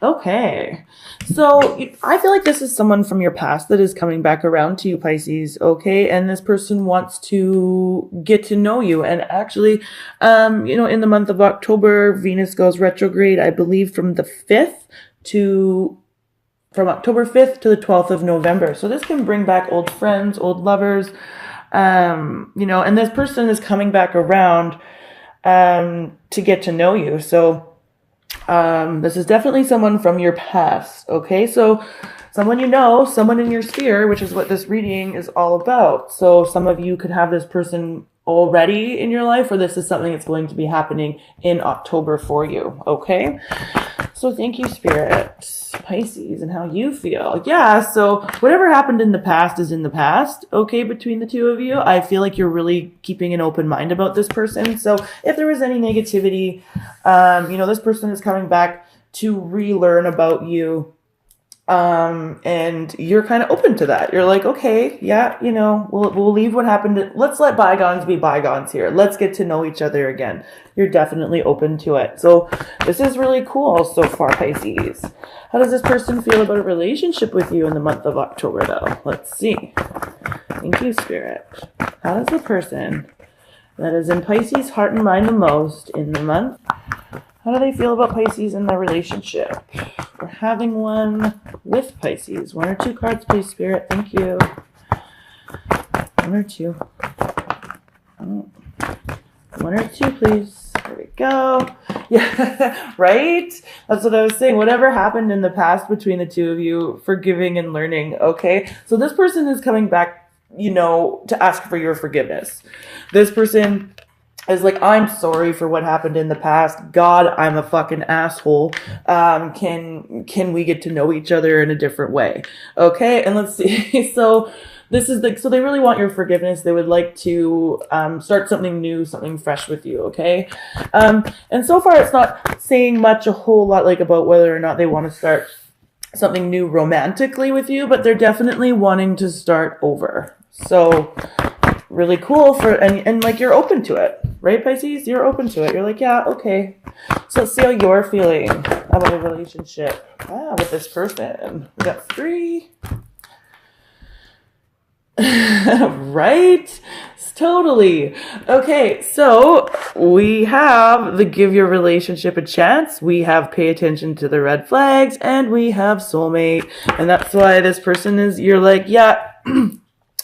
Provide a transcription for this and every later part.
Okay. So I feel like this is someone from your past that is coming back around to you, Pisces. Okay. And this person wants to get to know you. And actually, in the month of October, Venus goes retrograde, I believe from October 5th to the 12th of November. So this can bring back old friends, old lovers, and this person is coming back around, to get to know you. So, this is definitely someone from your past. Okay. So someone someone in your sphere, which is what this reading is all about. So some of you could have this person already in your life, or this is something that's going to be happening in October for you. Okay. So thank you, Spirit, Pisces, and how you feel. Yeah, so whatever happened in the past is in the past, okay, between the two of you. I feel like you're really keeping an open mind about this person. So if there was any negativity, this person is coming back to relearn about you. And you're kind of open to that. You're like, okay, yeah, we'll leave what happened. Let's let bygones be bygones here. Let's get to know each other again. You're definitely open to it. So this is really cool so far, Pisces. How does this person feel about a relationship with you in the month of October, though? Let's see. Thank you, Spirit. How does the person that is in Pisces' heart and mind the most in the month, how do they feel about Pisces in their relationship? Or having one with Pisces. One or two cards, please, Spirit. Thank you. One or two. Oh. One or two, please. There we go. Yeah, right? That's what I was saying. Whatever happened in the past between the two of you, forgiving and learning, okay? So this person is coming back, to ask for your forgiveness. This person is like, I'm sorry for what happened in the past. God, I'm a fucking asshole. Can we get to know each other in a different way? Okay, and let's see. So this is so they really want your forgiveness. They would like to start something new, something fresh with you. Okay, and so far it's not saying a whole lot like about whether or not they want to start something new romantically with you, but they're definitely wanting to start over. So really cool and like you're open to it, right, Pisces? You're open to it. You're like, yeah, okay. So let's see how you're feeling about a relationship with this person. We got 3. Right? Totally. Okay, so we have the give your relationship a chance, we have pay attention to the red flags, and we have soulmate. And that's why this person you're like, yeah,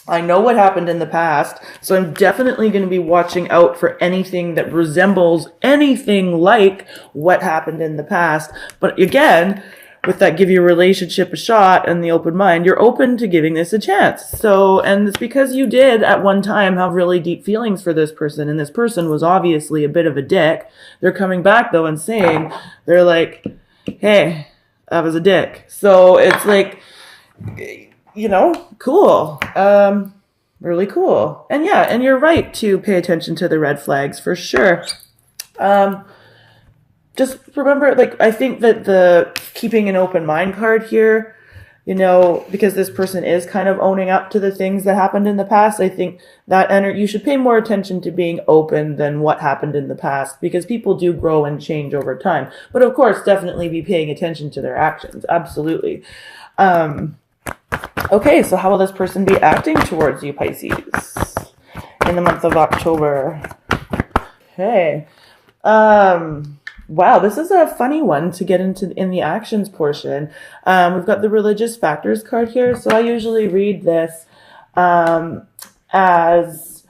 I know what happened in the past, so I'm definitely going to be watching out for anything that resembles anything like what happened in the past. But again, with that give your relationship a shot and the open mind, you're open to giving this a chance. So, and it's because you did at one time have really deep feelings for this person, and this person was obviously a bit of a dick. They're coming back though and saying, they're like, hey, I was a dick. So it's like, cool. Really cool. And yeah, and you're right to pay attention to the red flags for sure. Just remember, I think that the keeping an open mind card here, because this person is kind of owning up to the things that happened in the past, I think that you should pay more attention to being open than what happened in the past, because people do grow and change over time. But of course, definitely be paying attention to their actions. Absolutely. Okay, so how will this person be acting towards you, Pisces, in the month of October? Okay. Wow, this is a funny one to get into in the actions portion. We've got the religious factors card here. So I usually read this as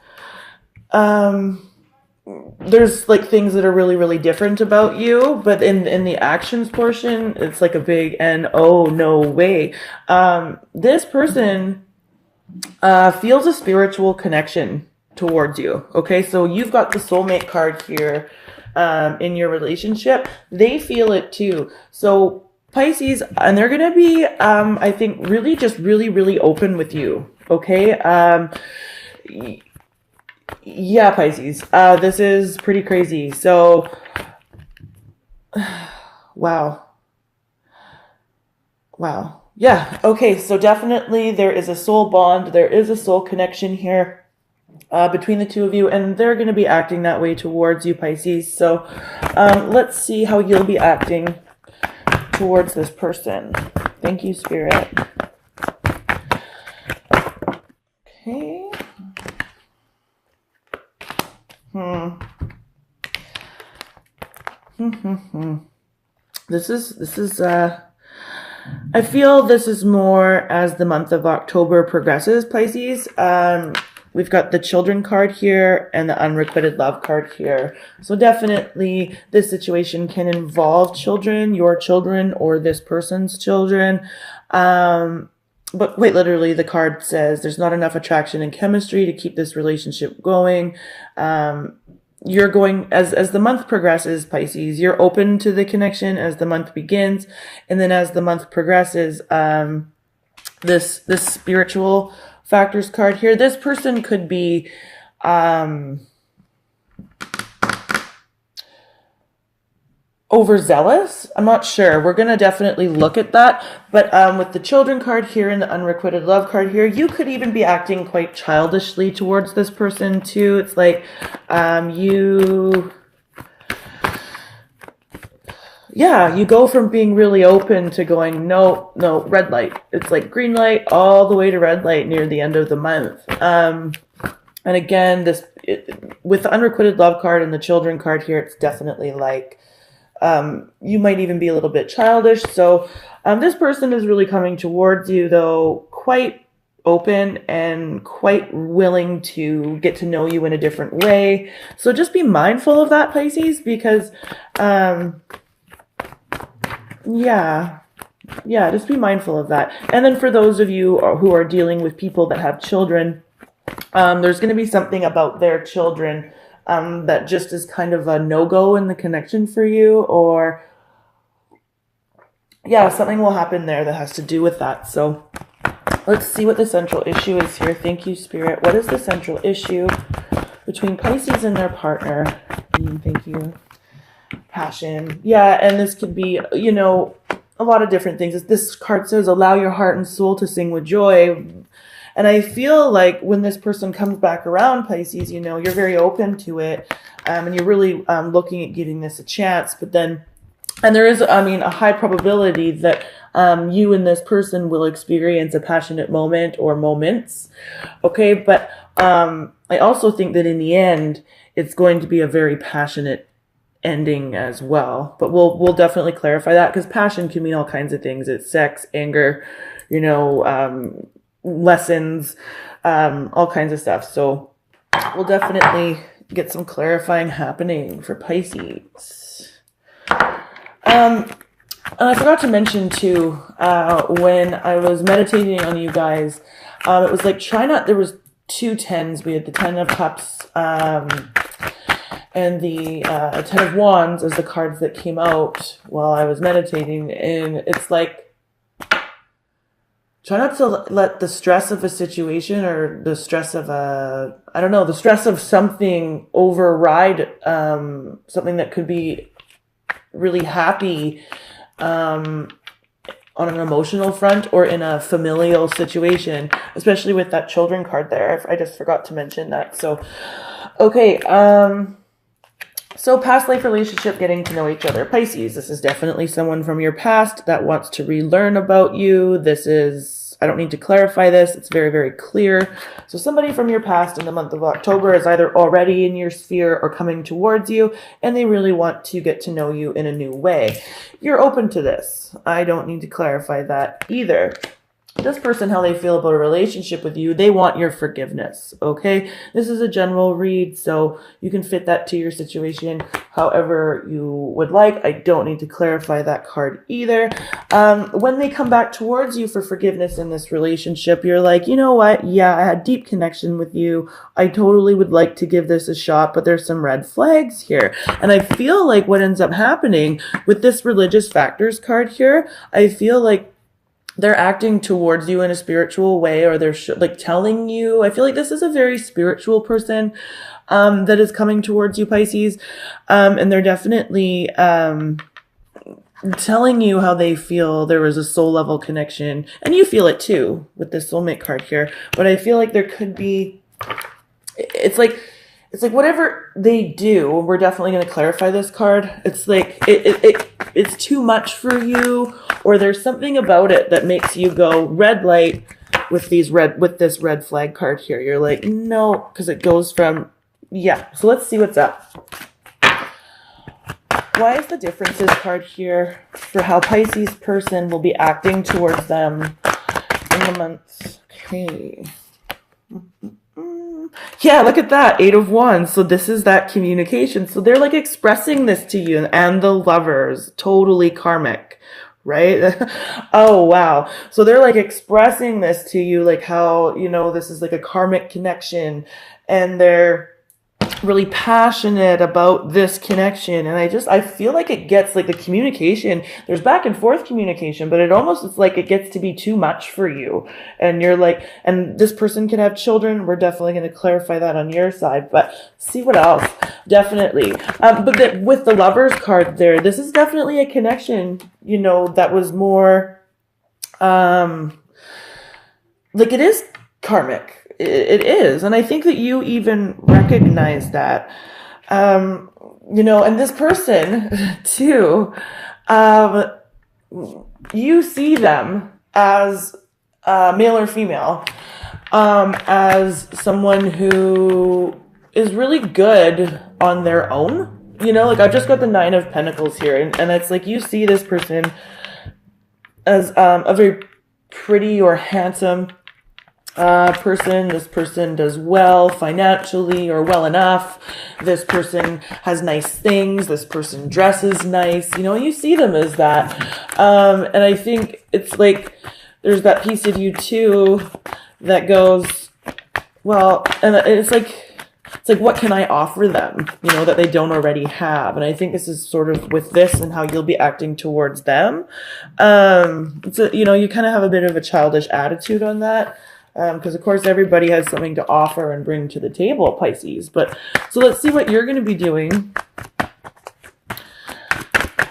there's things that are really, really different about you, but in the actions portion, it's like a big and oh no way. This person feels a spiritual connection towards you. Okay, so you've got the soulmate card here in your relationship. They feel it too. So Pisces, and they're gonna be I think really just really, really open with you. Okay. Yeah, Pisces. This is pretty crazy. So, wow. Yeah. Okay. So definitely there is a soul bond. There is a soul connection here between the two of you, and they're going to be acting that way towards you, Pisces. So, let's see how you'll be acting towards this person? Thank you, Spirit. Okay. This is I feel this is more as the month of October progresses, Pisces. We've got the children card here and the unrequited love card here. So definitely this situation can involve children, your children, or this person's children. But quite literally, the card says there's not enough attraction and chemistry to keep this relationship going. You're going, as the month progresses, Pisces, you're open to the connection as the month begins. And then as the month progresses, this spiritual factors card here, this person could be, overzealous. I'm not sure. We're going to definitely look at that. But with the children card here and the unrequited love card here, you could even be acting quite childishly towards this person too. It's like you go from being really open to going, no, red light. It's like green light all the way to red light near the end of the month. And again, with the unrequited love card and the children card here, it's definitely like, you might even be a little bit childish. So this person is really coming towards you, though, quite open and quite willing to get to know you in a different way. So just be mindful of that, Pisces, because, just be mindful of that. And then for those of you who are dealing with people that have children, there's going to be something about their children that just is kind of a no-go in the connection for you, or something will happen there that has to do with that. So let's see what the central issue is here. Thank you, Spirit. What is the central issue between Pisces and their partner? Thank you. Passion. Yeah, and this could be, a lot of different things. This card says, allow your heart and soul to sing with joy. And I feel like when this person comes back around, Pisces, you're very open to it, and you're really looking at giving this a chance. But then, and there is, a high probability that you and this person will experience a passionate moment or moments. Okay, but I also think that in the end, it's going to be a very passionate ending as well. But we'll definitely clarify that, because passion can mean all kinds of things. It's sex, anger, lessons, all kinds of stuff. So we'll definitely get some clarifying happening for Pisces. And I forgot to mention too, when I was meditating on you guys, it was like, there was 2 10s. We had the 10 of Cups, and the 10 of Wands as the cards that came out while I was meditating. And it's like, try not to let the stress of a situation or the stress of the stress of something override something that could be really happy on an emotional front or in a familial situation, especially with that children card there. I just forgot to mention that. So, okay. So past life relationship, getting to know each other. Pisces, this is definitely someone from your past that wants to relearn about you. I don't need to clarify this. It's very, very clear. So somebody from your past in the month of October is either already in your sphere or coming towards you, and they really want to get to know you in a new way. You're open to this. I don't need to clarify that either. This person, how they feel about a relationship with you, they want your forgiveness, okay? This is a general read, so you can fit that to your situation however you would like. I don't need to clarify that card either. When they come back towards you for forgiveness in this relationship, you're like, you know what? Yeah, I had deep connection with you. I totally would like to give this a shot, but there's some red flags here. And I feel like what ends up happening with this religious factors card here, I feel like they're acting towards you in a spiritual way, or they're telling you. I feel like this is a very spiritual person that is coming towards you, Pisces, and they're definitely telling you how they feel there was a soul level connection, and you feel it too with this soulmate card here. But I feel like there could be, it's like it's like whatever they do, we're definitely going to clarify this card. It's like it's too much for you, or there's something about it that makes you go red light with this red flag card here. You're like, no, because it goes from, yeah. So let's see what's up. Why is the differences card here for how Pisces person will be acting towards them in the months? Okay. Yeah, look at that. 8 of Wands. So this is that communication. So they're like expressing this to you, and the Lovers, totally karmic, right? Oh, wow. So they're like expressing this to you, like how, you know, this is like a karmic connection, and they're really passionate about this connection. And I feel like it gets like the communication, there's back and forth communication, but it's like it gets to be too much for you. And you're like, and this person can have children. We're definitely going to clarify that on your side, but see what else. Definitely. But with the Lovers card there, this is definitely a connection, you know, that was more, like it is karmic. It is. And I think that you even recognize that, you know, and this person too, you see them as male or female, as someone who is really good on their own. You know, like I've just got the 9 of Pentacles here, and it's like you see this person as a very pretty or handsome person. This person does well financially, or well enough. This person has nice things. This person dresses nice. You know, you see them as that. And I think it's like there's that piece of you too that goes, well, and it's like what can I offer them, you know, that they don't already have? And I think this is sort of with this and how you'll be acting towards them. You know, you kind of have a bit of a childish attitude on that. Because of course everybody has something to offer and bring to the table, Pisces. But so let's see what you're going to be doing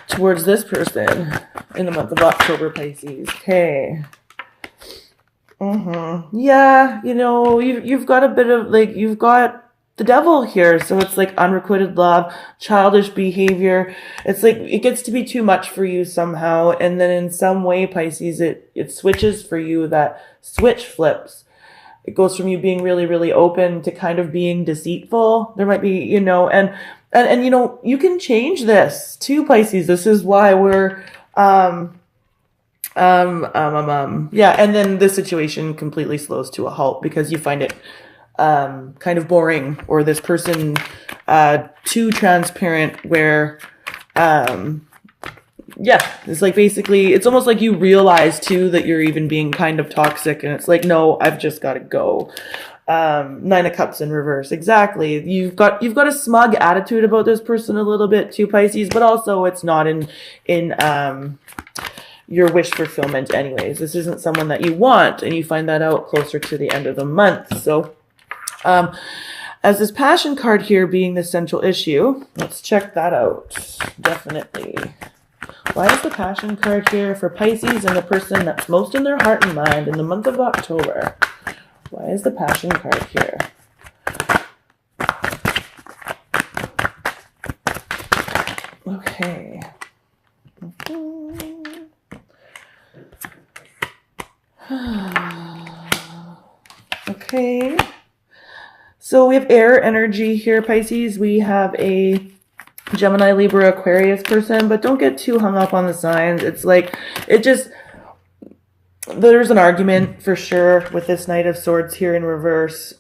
towards this person in the month of October, Pisces. Okay. Yeah, you know, you've got a bit of like, you've got the devil here. So it's like unrequited love, childish behavior. It's like it gets to be too much for you somehow. And then in some way, Pisces, it switches for you. That switch flips. It goes from you being really, really open to kind of being deceitful. There might be, you know, and you know, you can change this too, Pisces. This is why we're, yeah. And then the situation completely slows to a halt because you find it kind of boring, or this person too transparent, where yeah, it's like basically it's almost like you realize too that you're even being kind of toxic, and it's like, no, I've just got to go. 9 of Cups in reverse. Exactly. You've got a smug attitude about this person a little bit too, Pisces, but also it's not in your wish fulfillment anyways. This isn't someone that you want, and you find that out closer to the end of the month. So as this passion card here being the central issue, let's check that out. Definitely. Why is the passion card here for Pisces and the person that's most in their heart and mind in the month of October? Why is the passion card here? Okay. Okay. So we have air energy here, Pisces. We have a Gemini, Libra, Aquarius person, but don't get too hung up on the signs. It's like, there's an argument for sure with this Knight of Swords here in reverse.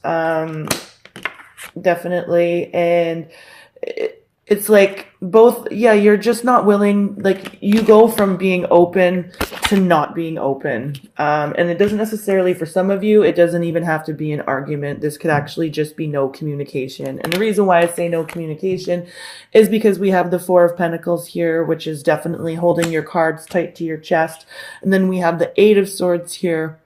Definitely. And it's like both, yeah, you're just not willing, like you go from being open to not being open. And it doesn't necessarily, for some of you, it doesn't even have to be an argument. This could actually just be no communication. And the reason why I say no communication is because we have the 4 of Pentacles here, which is definitely holding your cards tight to your chest. And then we have the 8 of Swords here,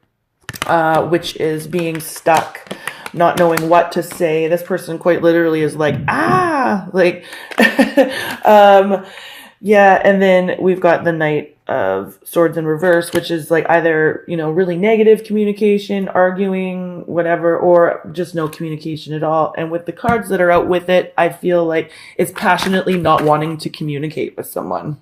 which is being stuck, not knowing what to say. This person quite literally is like, like, Yeah, and then we've got the Knight of Swords in reverse, which is like either, really negative communication, arguing, whatever, or just no communication at all. And with the cards that are out with it, I feel like it's passionately not wanting to communicate with someone.